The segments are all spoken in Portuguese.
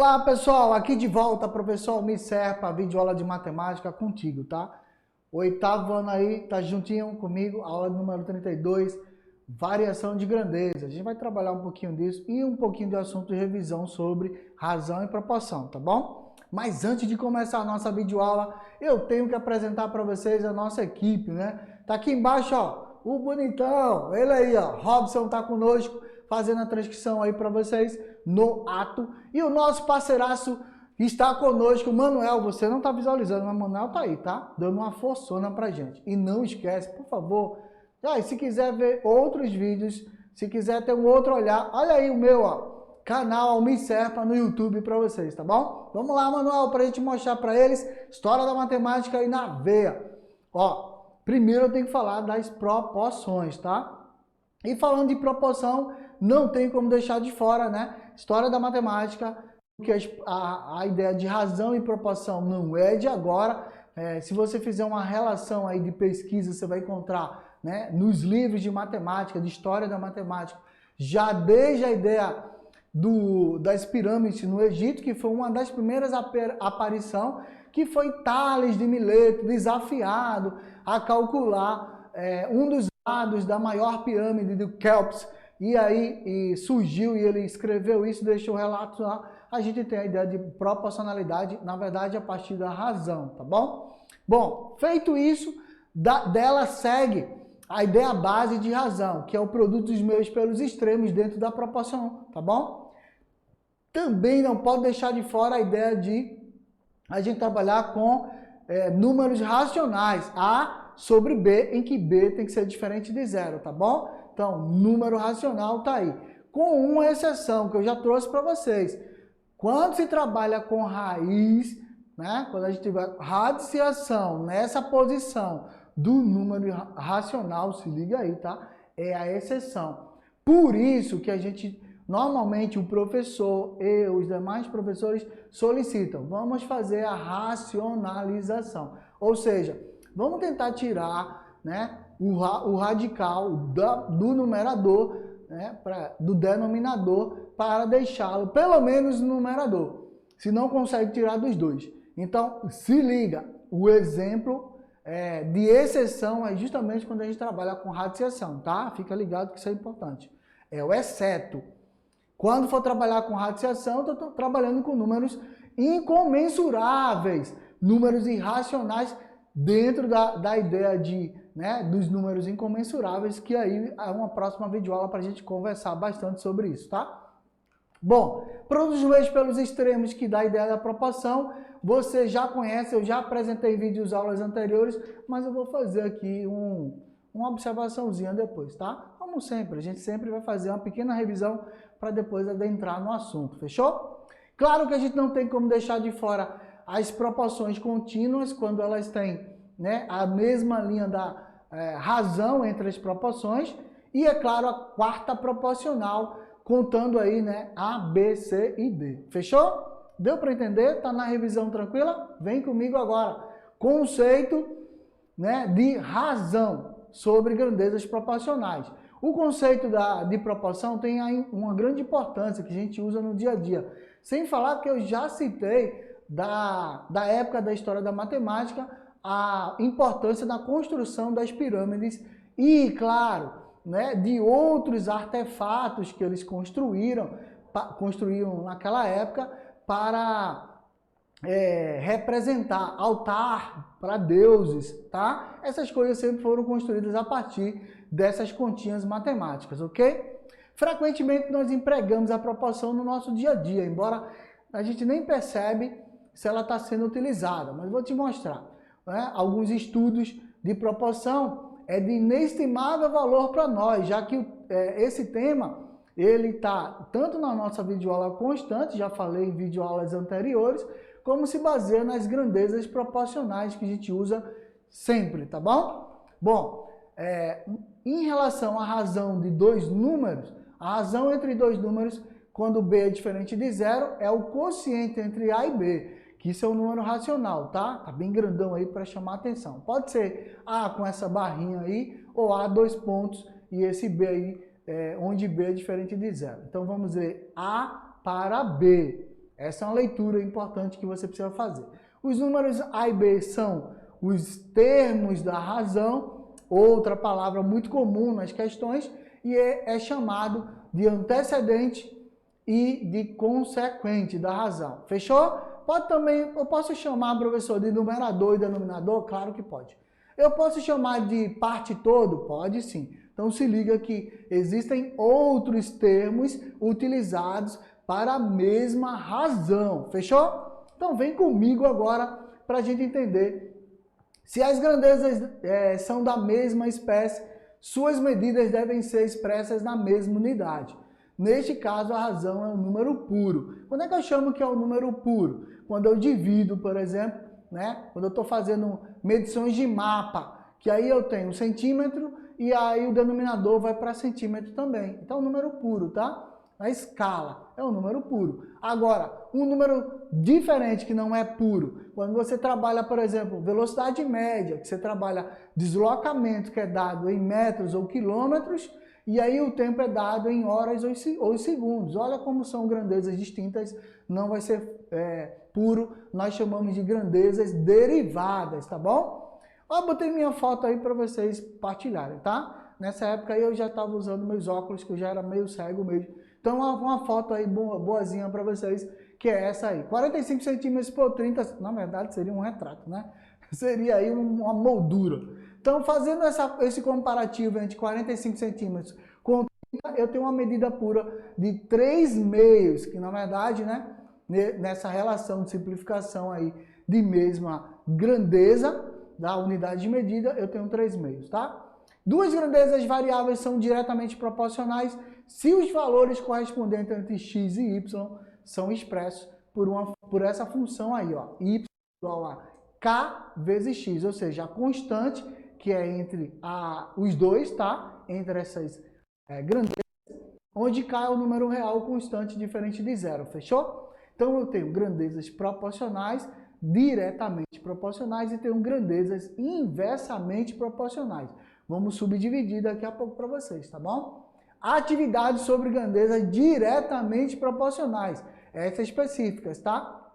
Olá pessoal, aqui de volta professor Almir Serpa, videoaula de matemática contigo, tá? Oitavo ano aí, tá juntinho comigo, aula número 32, variação de grandeza. A gente vai trabalhar um pouquinho disso e um pouquinho de assunto de revisão sobre razão e proporção, tá bom? Mas antes de começar a nossa videoaula, eu tenho que apresentar para vocês a nossa equipe, né? Tá aqui embaixo, ó, o bonitão, ele aí, ó, Robson tá conosco, fazendo a transcrição aí para vocês no ato. E o nosso parceiraço está conosco, Manuel. Você não está visualizando, mas o Manuel tá aí, tá? Dando uma forçona pra gente. E não esquece, por favor, se quiser ver outros vídeos, se quiser ter um outro olhar, olha aí o meu, ó, canal Almir Serpa no YouTube para vocês, tá bom? Vamos lá, Manuel, para a gente mostrar para eles história da matemática aí na veia. Ó, primeiro eu tenho que falar das proporções, tá? E falando de proporção, não tem como deixar de fora, né? História da matemática, porque a ideia de razão e proporção não é de agora. Se você fizer uma relação aí de pesquisa, você vai encontrar, né, nos livros de matemática, de história da matemática, já desde a ideia das pirâmides no Egito, que foi uma das primeiras aparições, que foi Tales de Mileto desafiado a calcular um dos lados da maior pirâmide do Kéops, e aí surgiu e ele escreveu isso, deixou o relato lá. A gente tem a ideia de proporcionalidade, na verdade, a partir da razão, tá bom? Bom, feito isso, dela segue a ideia base de razão, que é o produto dos meios pelos extremos dentro da proporção, tá bom? Também não pode deixar de fora a ideia de a gente trabalhar com números racionais, A sobre B, em que B tem que ser diferente de zero, tá bom? Então, número racional tá aí. Com uma exceção que eu já trouxe para vocês. Quando se trabalha com raiz, né? Quando a gente tiver radiciação nessa posição do número racional, se liga aí, tá? É a exceção. Por isso que a gente, normalmente o professor e os demais professores solicitam, vamos fazer a racionalização. Ou seja, vamos tentar tirar, né, o radical do numerador, né, do denominador, para deixá-lo pelo menos no numerador. Se não consegue tirar dos dois. Então, se liga, o exemplo de exceção é justamente quando a gente trabalha com radiciação, tá? Fica ligado que isso é importante. É o exceto. Quando for trabalhar com radiciação, eu estou trabalhando com números incomensuráveis, números irracionais, dentro da ideia dos números incomensuráveis, que aí é uma próxima videoaula para a gente conversar bastante sobre isso, tá? Bom, produtos meios pelos extremos, que dá a ideia da proporção, você já conhece, eu já apresentei vídeos aulas anteriores, mas eu vou fazer aqui uma observaçãozinha depois, tá? Como sempre, a gente sempre vai fazer uma pequena revisão para depois adentrar no assunto, fechou? Claro que a gente não tem como deixar de fora as proporções contínuas, quando elas têm, né, a mesma linha da razão entre as proporções, e é claro a quarta proporcional, contando aí, né, A, B, C e D. Fechou? Deu para entender? Tá na revisão tranquila? Vem comigo agora. Conceito, né, de razão sobre grandezas proporcionais. O conceito de proporção tem aí uma grande importância que a gente usa no dia a dia. Sem falar que eu já citei da época da história da matemática, a importância da construção das pirâmides e, claro, né, de outros artefatos que eles construíram naquela época para representar altar para deuses, tá? Essas coisas sempre foram construídas a partir dessas continhas matemáticas, ok? Frequentemente nós empregamos a proporção no nosso dia a dia, embora a gente nem percebe se ela está sendo utilizada, mas vou te mostrar, né? Alguns estudos de proporção é de inestimável valor para nós, já que esse tema ele está tanto na nossa videoaula constante, já falei em videoaulas anteriores, como se baseia nas grandezas proporcionais que a gente usa sempre, tá bom? Bom, em relação à razão de dois números, a razão entre dois números, quando B é diferente de zero, é o quociente entre A e B, que isso é um número racional, tá? Tá bem grandão aí para chamar a atenção. Pode ser A com essa barrinha aí, ou A dois pontos, e esse B aí, onde B é diferente de zero. Então vamos ler A para B. Essa é uma leitura importante que você precisa fazer. Os números A e B são os termos da razão, outra palavra muito comum nas questões, e é chamado de antecedente e de consequente da razão. Fechou? Pode também, eu posso chamar, professor, de numerador e denominador? Claro que pode. Eu posso chamar de parte todo? Pode sim. Então se liga que existem outros termos utilizados para a mesma razão. Fechou? Então vem comigo agora para a gente entender. Se as grandezas são da mesma espécie, suas medidas devem ser expressas na mesma unidade. Neste caso, a razão é um número puro. Quando é que eu chamo que é um número puro? Quando eu divido, por exemplo, né? Quando eu estou fazendo medições de mapa, que aí eu tenho centímetro e aí o denominador vai para centímetro também. Então, é um número puro, tá? Na escala, é um número puro. Agora, um número diferente que não é puro, quando você trabalha, por exemplo, velocidade média, que você trabalha deslocamento, que é dado em metros ou quilômetros, e aí o tempo é dado em horas ou segundos. Olha como são grandezas distintas, não vai ser puro, nós chamamos de grandezas derivadas, tá bom? Ó, botei minha foto aí para vocês partilharem, tá? Nessa época aí eu já estava usando meus óculos, que eu já era meio cego mesmo. Então uma foto aí boazinha para vocês, que é essa aí. 45 centímetros por 30, na verdade seria um retrato, né? Seria aí uma moldura. Então, fazendo esse comparativo entre 45 centímetros com 30, eu tenho uma medida pura de 3 meios, que na verdade, né, nessa relação de simplificação aí de mesma grandeza da unidade de medida, eu tenho 3 meios, tá? Duas grandezas variáveis são diretamente proporcionais se os valores correspondentes entre x e y são expressos por essa função aí, ó, y igual a k vezes x, ou seja, a constante que é entre os dois, tá? Entre essas grandezas, onde k é o número real constante diferente de zero, fechou? Então eu tenho grandezas proporcionais, diretamente proporcionais, e tenho grandezas inversamente proporcionais. Vamos subdividir daqui a pouco para vocês, tá bom? Atividades sobre grandezas diretamente proporcionais, essas específicas, tá?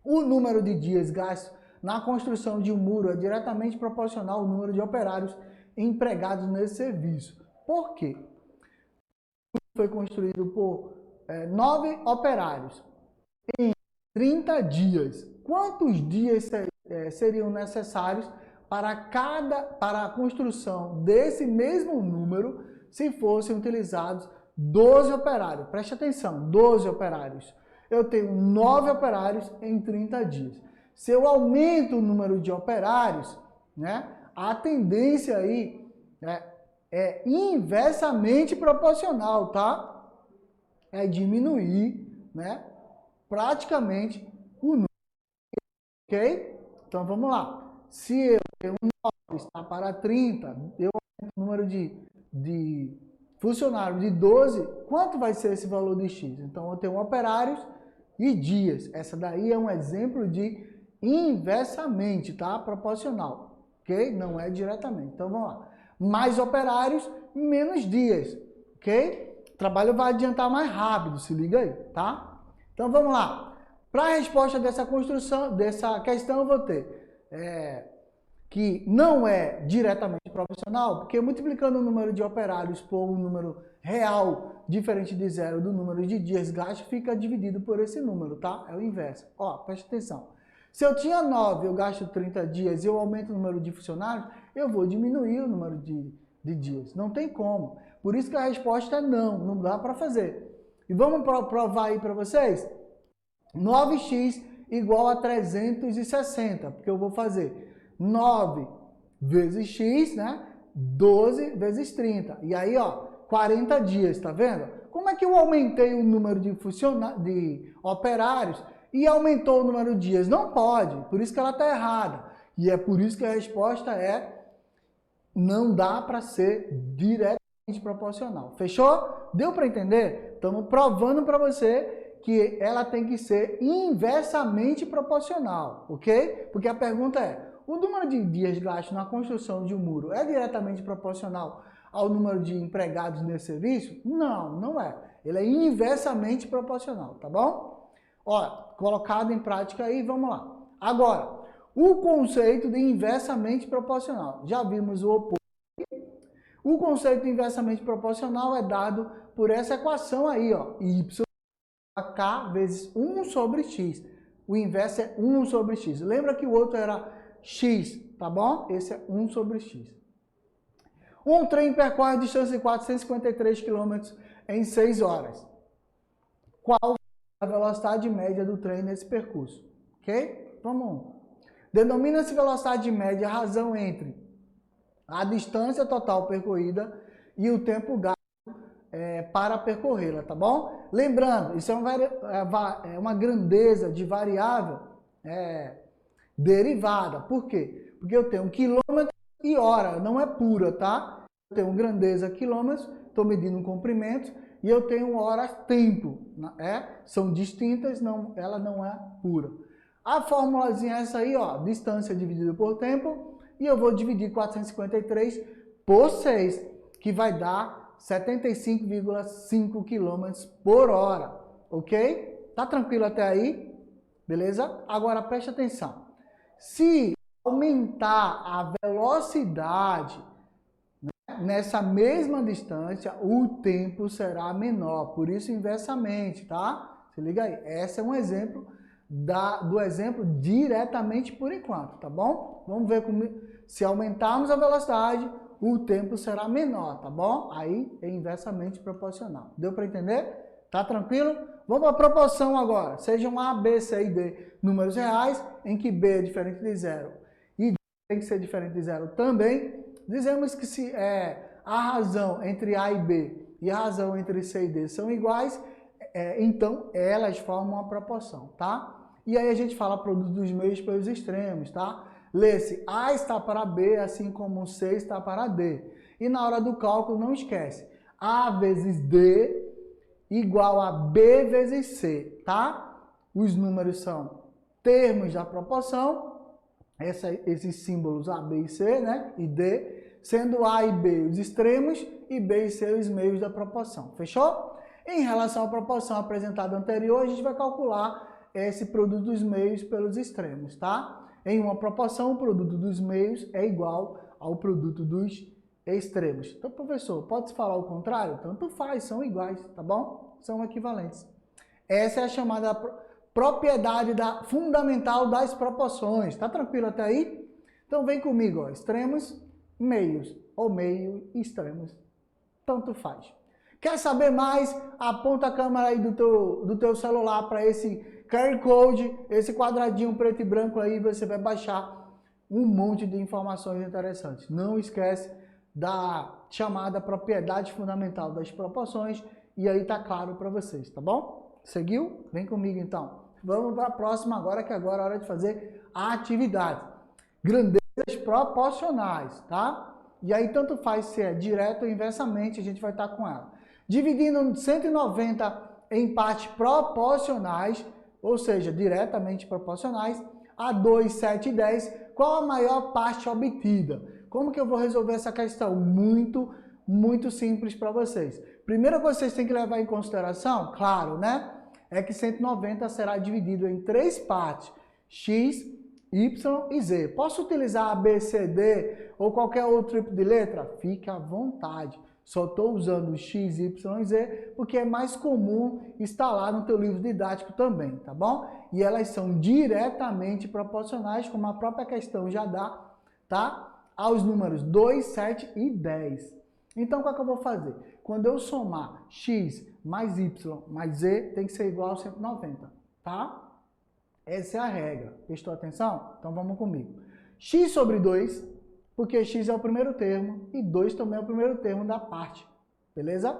O número de dias gastos na construção de um muro é diretamente proporcional ao número de operários empregados nesse serviço. Por quê? Foi construído por 9 operários em 30 dias. Quantos dias seriam necessários para a construção desse mesmo número se fossem utilizados 12 operários? Preste atenção, 12 operários. Eu tenho 9 operários em 30 dias. Se eu aumento o número de operários, né, a tendência aí é inversamente proporcional, tá? É diminuir, né, praticamente o número, ok? Então vamos lá. Se eu tenho 9 está para 30, eu aumento o número de funcionários de 12, quanto vai ser esse valor de x? Então eu tenho operários e dias. Essa daí é um exemplo de inversamente, tá? Proporcional, ok? Não é diretamente. Então vamos lá. Mais operários, menos dias, ok? O trabalho vai adiantar mais rápido, se liga aí, tá? Então vamos lá. Para a resposta dessa questão, eu vou ter que não é diretamente proporcional, porque multiplicando o número de operários por um número real diferente de zero do número de dias gastos, fica dividido por esse número, tá? É o inverso. Ó, preste atenção. Se eu tinha 9, eu gasto 30 dias e eu aumento o número de funcionários, eu vou diminuir o número de dias. Não tem como. Por isso que a resposta é não, não dá para fazer. E vamos provar aí para vocês? 9x igual a 360, porque eu vou fazer 9 vezes x, né? 12 vezes 30. E aí, ó, 40 dias, tá vendo? Como é que eu aumentei o número de operários e aumentou o número de dias? Não pode, por isso que ela está errada. E é por isso que a resposta não dá para ser diretamente proporcional. Fechou? Deu para entender? Estamos provando para você que ela tem que ser inversamente proporcional, ok? Porque a pergunta é, o número de dias gastos na construção de um muro é diretamente proporcional ao número de empregados nesse serviço? Não, não é. Ele é inversamente proporcional, tá bom? Ó, colocado em prática aí, vamos lá. Agora, o conceito de inversamente proporcional. Já vimos o oposto. O conceito de inversamente proporcional é dado por essa equação aí, ó, y k vezes 1 sobre x. O inverso é 1 sobre x. Lembra que o outro era x, tá bom? Esse é 1 sobre x. Um trem percorre a distância de 453 km em 6 horas. Qual é a velocidade média do trem nesse percurso? Ok? Vamos. Denomina-se velocidade média a razão entre a distância total percorrida e o tempo gasto para percorrê-la, tá bom? Lembrando, isso é uma grandeza de variável derivada. Por quê? Porque eu tenho quilômetro e hora, não é pura, tá? Eu tenho grandeza quilômetros, estou medindo comprimento, e eu tenho horas-tempo, são distintas, ela não é pura. A formulazinha é essa aí, ó, distância dividida por tempo, e eu vou dividir 453 por 6, que vai dar 75,5 km por hora, ok? Tá tranquilo até aí? Beleza? Agora preste atenção. Se aumentar a velocidade nessa mesma distância, o tempo será menor, por isso inversamente, tá? Se liga aí, esse é um exemplo do exemplo diretamente por enquanto, tá bom? Vamos ver como, se aumentarmos a velocidade, o tempo será menor, tá bom? Aí é inversamente proporcional. Deu para entender? Tá tranquilo? Vamos à proporção agora. Sejam A, B, C e D números reais, em que B é diferente de zero e D tem que ser diferente de zero também. Dizemos que se a razão entre A e B e a razão entre C e D são iguais, então elas formam uma proporção, tá? E aí a gente fala produto dos meios pelos extremos, tá? Lê-se A está para B, assim como C está para D. E na hora do cálculo, não esquece, A vezes D igual a B vezes C, tá? Os números são termos da proporção, esses símbolos A, B e C, né? E D, sendo A e B os extremos e B e C os meios da proporção. Fechou? Em relação à proporção apresentada anterior, a gente vai calcular esse produto dos meios pelos extremos, tá? Em uma proporção, o produto dos meios é igual ao produto dos extremos. Então, professor, pode-se falar o contrário? Tanto faz, são iguais, tá bom? São equivalentes. Essa é a chamada propriedade fundamental das proporções. Tá tranquilo até aí? Então, vem comigo, ó, extremos, meios, ou meio e extremos. Tanto faz. Quer saber mais? Aponta a câmera aí do teu celular para esse QR Code, esse quadradinho preto e branco aí, você vai baixar um monte de informações interessantes. Não esquece da chamada propriedade fundamental das proporções, e aí tá claro para vocês, tá bom? Seguiu? Vem comigo então. Vamos para a próxima agora, que agora é hora de fazer a atividade. Grandezas proporcionais, tá? E aí tanto faz se é direto ou inversamente, a gente vai estar com ela. Dividindo 190 em partes proporcionais, ou seja, diretamente proporcionais, a 2, 7 e 10, qual a maior parte obtida? Como que eu vou resolver essa questão? Muito simples para vocês. Primeira coisa que vocês têm que levar em consideração, claro, né? É que 190 será dividido em 3 partes, x, y e z. Posso utilizar A, B, C, D ou qualquer outro tipo de letra? Fique à vontade. Só estou usando x, y e z porque é mais comum estar lá no teu livro didático também, tá bom? E elas são diretamente proporcionais, como a própria questão já dá, tá? Aos números 2, 7 e 10. Então, qual que eu vou fazer? Quando eu somar x mais y mais z, tem que ser igual a 190, tá? Essa é a regra. Prestou atenção? Então, vamos comigo. X sobre 2, porque x é o primeiro termo e 2 também é o primeiro termo da parte, beleza?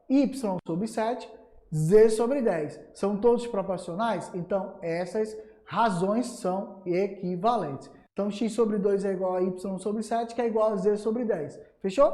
Y sobre 7, z sobre 10. São todos proporcionais? Então, essas razões são equivalentes. Então, x sobre 2 é igual a y sobre 7, que é igual a z sobre 10. Fechou?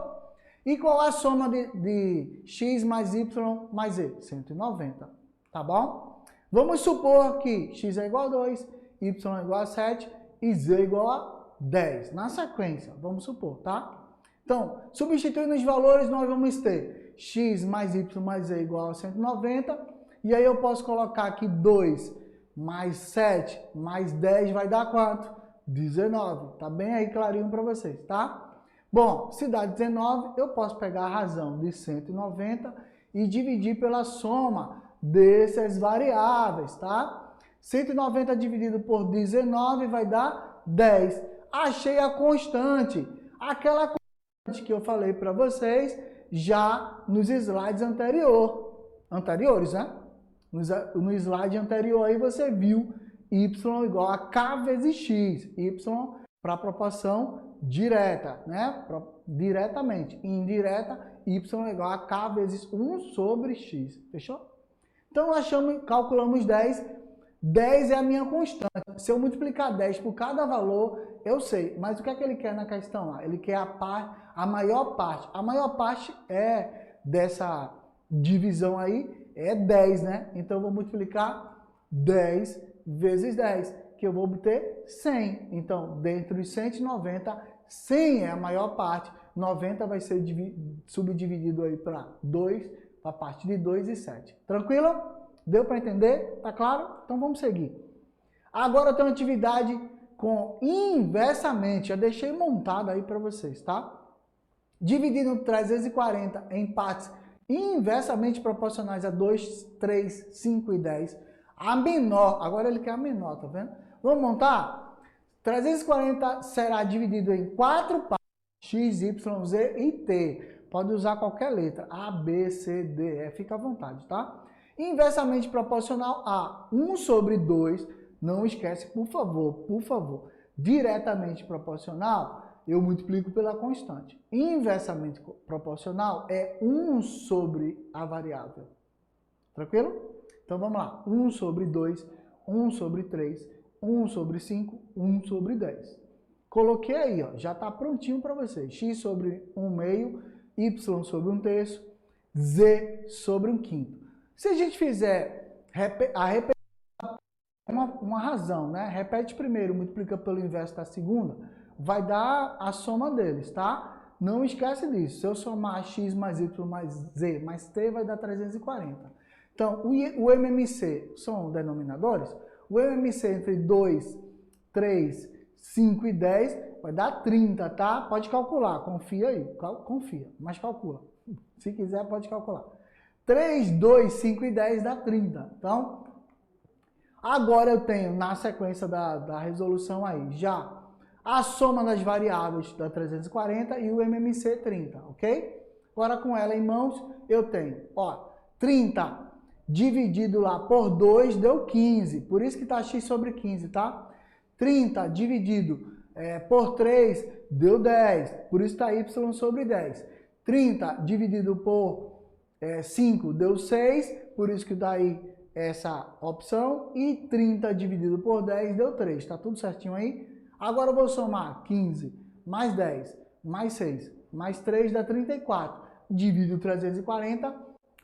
E qual é a soma de x mais y mais z? 190, tá bom? Vamos supor que x é igual a 2, y é igual a 7 e z é igual a 10. Na sequência, vamos supor, tá? Então, substituindo os valores, nós vamos ter x mais y mais z igual a 190 E aí eu posso colocar aqui 2 mais 7 mais 10 vai dar quanto? 19. Tá bem aí clarinho para vocês, tá? Bom, se dá 19, eu posso pegar a razão de 190 e dividir pela soma dessas variáveis, tá? 190 dividido por 19 vai dar 10. Achei a constante, aquela constante que eu falei para vocês já nos slides anteriores, né? No slide anterior aí você viu y igual a k vezes x, y para proporção direta, né? Diretamente, indireta, y igual a k vezes 1 sobre x, fechou? Então calculamos 10, 10 é a minha constante. Se eu multiplicar 10 por cada valor, eu sei. Mas o que é que ele quer na questão lá? Ele quer a maior parte. A maior parte dessa divisão aí é 10, né? Então eu vou multiplicar 10 vezes 10, que eu vou obter 100. Então, dentro de 190, 100 é a maior parte. 90 vai ser subdividido aí para 2, para a parte de 2 e 7. Tranquilo? Deu para entender? Tá claro? Então vamos seguir. Agora tem uma atividade com inversamente. Já deixei montado aí para vocês, tá? Dividindo 340 em partes inversamente proporcionais a 2, 3, 5 e 10. A menor, agora ele quer a menor, tá vendo? Vamos montar? 340 será dividido em 4 partes, x, y, z e t. Pode usar qualquer letra, A, B, C, D, E, fica à vontade, tá? Inversamente proporcional a 1 sobre 2, não esquece, por favor, diretamente proporcional, eu multiplico pela constante. Inversamente proporcional é 1 sobre a variável. Tranquilo? Então vamos lá. 1 sobre 2, 1 sobre 3, 1 sobre 5, 1 sobre 10. Coloquei aí, ó, já está prontinho para vocês. X sobre 1 meio, y sobre 1 terço, z sobre 1 quinto. Se a gente fizer a repetição, uma razão, né? Repete primeiro, multiplica pelo inverso da segunda, vai dar a soma deles, tá? Não esquece disso. Se eu somar x mais y mais z mais t, vai dar 340. Então, o MMC são denominadores. O MMC entre 2, 3, 5 e 10 vai dar 30, tá? Pode calcular, confia aí. Confia, mas calcula. Se quiser, pode calcular. 3, 2, 5 e 10 dá 30. Então, agora eu tenho na sequência da resolução aí já a soma das variáveis da 340 e o MMC 30, ok? Agora com ela em mãos eu tenho, ó, 30 dividido lá por 2 deu 15, por isso que tá x sobre 15, tá? 30 dividido por 3 deu 10, por isso tá y sobre 10. 30 dividido por 5 deu 6, por isso que dá aí essa opção. E 30 dividido por 10 deu 3, tá tudo certinho aí? Agora eu vou somar 15 mais 10 mais 6 mais 3 dá 34. Divido 340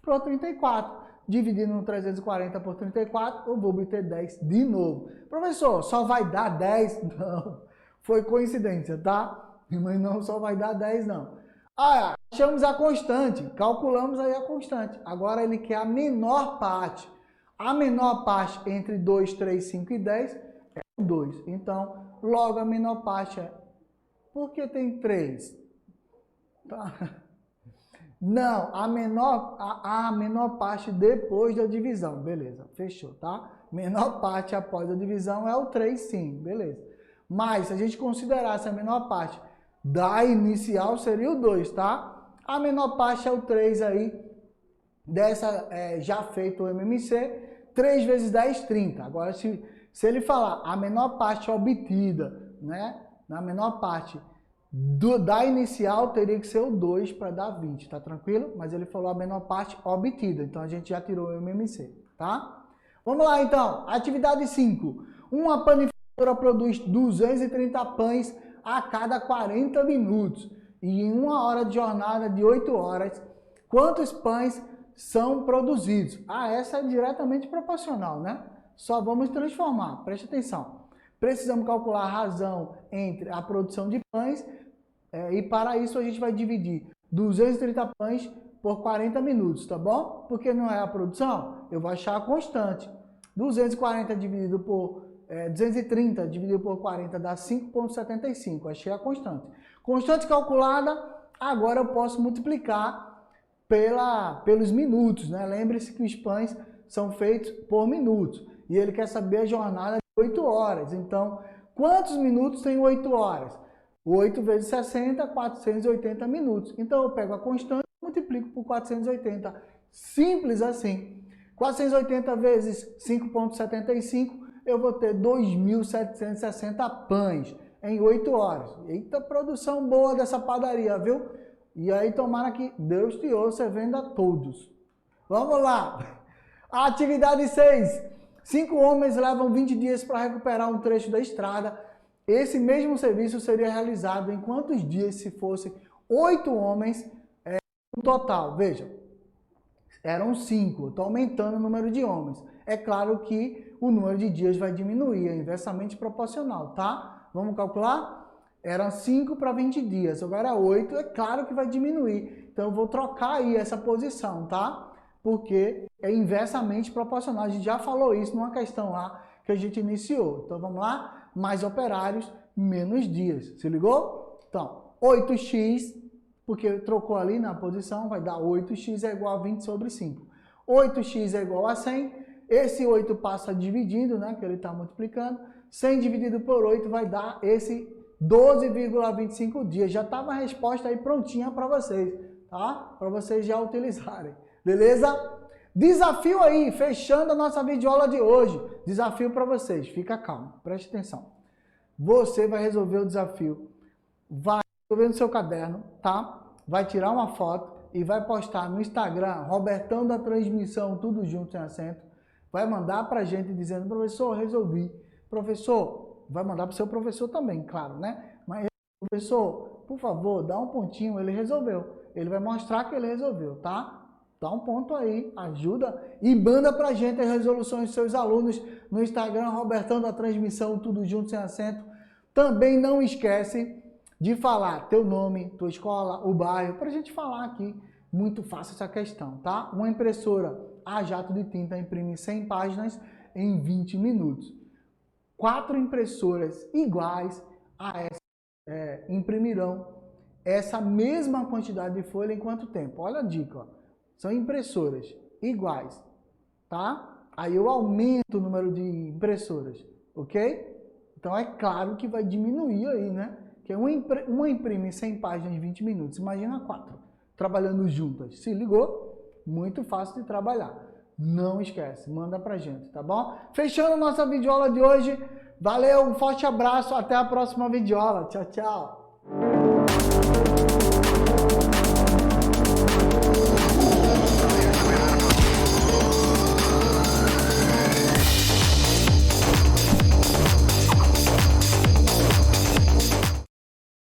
por 34. Dividindo no 340 por 34, eu vou obter 10 de novo. Professor, só vai dar 10? Não, foi coincidência, tá? Mas não só vai dar 10, não. Ah, achamos a constante, calculamos aí a constante. Agora ele quer a menor parte. A menor parte entre 2, 3, 5 e 10 é 2. Então, logo a menor parte é... Por que tem 3? Tá? Não, a menor parte depois da divisão. Beleza, fechou, tá? Menor parte após a divisão é o 3, sim, beleza. Mas, se a gente considerasse a menor parte da inicial, seria o 2, tá? A menor parte é o 3 aí, dessa já feito o MMC, 3 vezes 10, 30. Agora, se ele falar a menor parte obtida, né? Na menor parte da inicial, teria que ser o 2 para dar 20, tá tranquilo? Mas ele falou a menor parte obtida, então a gente já tirou o MMC, tá? Vamos lá, então. Atividade 5. Uma panificadora produz 230 pães a cada 40 minutos. E em uma hora de jornada de 8 horas, quantos pães são produzidos? Ah, essa é diretamente proporcional, né? Só vamos transformar, preste atenção. Precisamos calcular a razão entre a produção de pães e para isso a gente vai dividir 230 pães por 40 minutos, tá bom? Porque não é a produção, eu vou achar a constante. 240 dividido por 230 dividido por 40 dá 5,75. Achei a constante. Constante calculada, agora eu posso multiplicar pelos minutos, né? Lembre-se que os pães são feitos por minutos. E ele quer saber a jornada de 8 horas. Então, quantos minutos tem 8 horas? 8 vezes 60, 480 minutos. Então, eu pego a constante e multiplico por 480. Simples assim. 480 vezes 5,75, eu vou ter 2.760 pães em 8 horas. Eita, produção boa dessa padaria, viu? E aí, tomara que Deus te ouça e venda todos. Vamos lá. A atividade 6. 5 homens levam 20 dias para recuperar um trecho da estrada. Esse mesmo serviço seria realizado em quantos dias se fossem 8 homens no total? Veja, eram 5, estou aumentando o número de homens. É claro que o número de dias vai diminuir, é inversamente proporcional, tá? Vamos calcular? Eram 5 para 20 dias, agora 8, é claro que vai diminuir. Então eu vou trocar aí essa posição, tá? Porque é inversamente proporcional. A gente já falou isso numa questão lá que a gente iniciou. Então vamos lá? Mais operários, menos dias. Se ligou? Então, 8x, porque trocou ali na posição, vai dar 8x é igual a 20 sobre 5. 8x é igual a 100. Esse 8 passa dividindo, né? Que ele está multiplicando. 100 dividido por 8 vai dar esse 12,25 dias. Já estava a resposta aí prontinha para vocês, tá? Para vocês já utilizarem. Beleza? Desafio aí, fechando a nossa videoaula de hoje. Desafio para vocês, fica calmo, preste atenção. Você vai resolver o desafio, vai resolver no seu caderno, tá? Vai tirar uma foto e vai postar no Instagram, Robertão da Transmissão, tudo junto sem acento. Vai mandar pra gente dizendo, professor, resolvi. Professor, vai mandar pro seu professor também, claro, né? Mas, professor, por favor, dá um pontinho, ele resolveu. Ele vai mostrar que ele resolveu, tá? Dá um ponto aí, ajuda e manda pra gente as resoluções dos seus alunos no Instagram, Robertão da Transmissão, tudo junto sem acento. Também não esquece de falar teu nome, tua escola, o bairro, pra gente falar aqui. Muito fácil essa questão, tá? Uma impressora a jato de tinta imprime 100 páginas em 20 minutos. 4 impressoras iguais a essa imprimirão essa mesma quantidade de folha em quanto tempo? Olha a dica, ó. São impressoras iguais, tá? Aí eu aumento o número de impressoras, ok? Então é claro que vai diminuir aí, né? Que uma imprime 100 páginas em 20 minutos, imagina 4 trabalhando juntas. Se ligou? Muito fácil de trabalhar. Não esquece, manda pra gente, tá bom? Fechando nossa videoaula de hoje. Valeu, um forte abraço, até a próxima videoaula. Tchau, tchau.